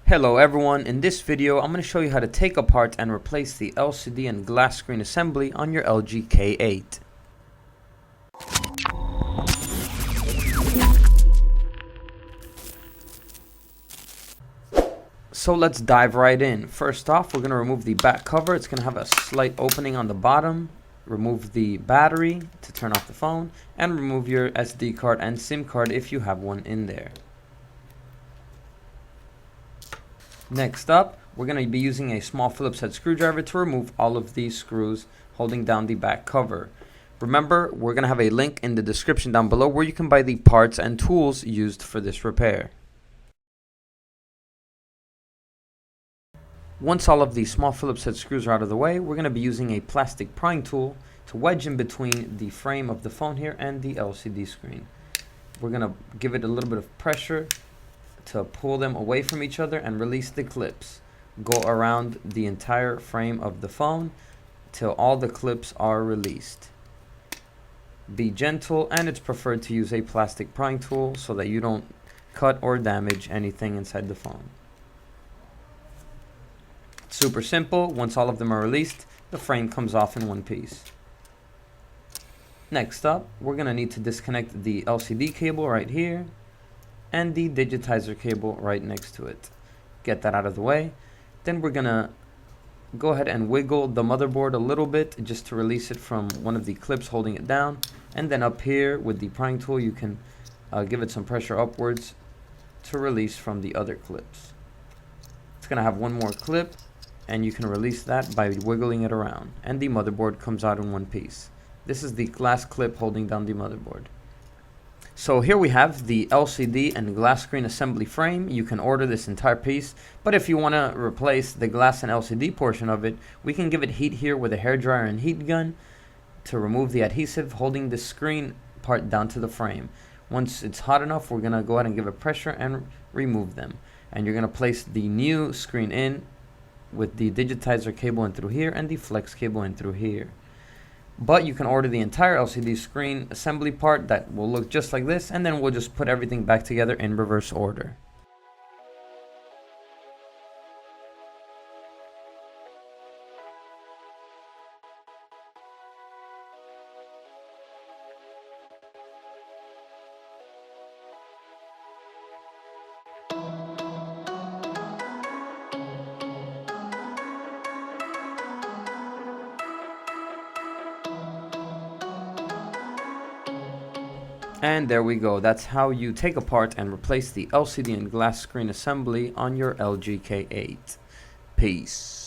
Hello everyone, in this video I'm going to show you how to take apart and replace the LCD and glass screen assembly on your LG K8. So let's dive right in. First off, we're going to remove the back cover. It's going to have a slight opening on the bottom. Remove the battery to turn off the phone, and remove your SD card and SIM card if you have one in there. Next up, we're going to be using a small Phillips head screwdriver to remove all of these screws holding down the back cover. Remember, we're going to have a link in the description down below where you can buy the parts and tools used for this repair. Once all of the small Phillips head screws are out of the way, we're going to be using a plastic prying tool to wedge in between the frame of the phone here and the LCD screen. We're going to give it a little bit of pressure to pull them away from each other and release the clips. Go around the entire frame of the phone till all the clips are released. Be gentle, and it's preferred to use a plastic prying tool so that you don't cut or damage anything inside the phone. Super simple. Once all of them are released, the frame comes off in one piece. Next up, we're going to need to disconnect the LCD cable right here and the digitizer cable right next to it. Get that out of the way. Then we're going to go ahead and wiggle the motherboard a little bit just to release it from one of the clips holding it down. And then up here with the prying tool, you can give it some pressure upwards to release from the other clips. It's going to have one more clip, and you can release that by wiggling it around, and the motherboard comes out in one piece. This is the glass clip holding down the motherboard. So here we have the LCD and glass screen assembly frame. You can order this entire piece, but if you want to replace the glass and LCD portion of it, we can give it heat here with a hairdryer and heat gun to remove the adhesive holding the screen part down to the frame. Once it's hot enough, we're going to go ahead and give it pressure and remove them. And you're going to place the new screen in with the digitizer cable in through here and the flex cable in through here. But you can order the entire LCD screen assembly part that will look just like this, and then we'll just put everything back together in reverse order. And there we go. That's how you take apart and replace the LCD and glass screen assembly on your LG K8. Peace.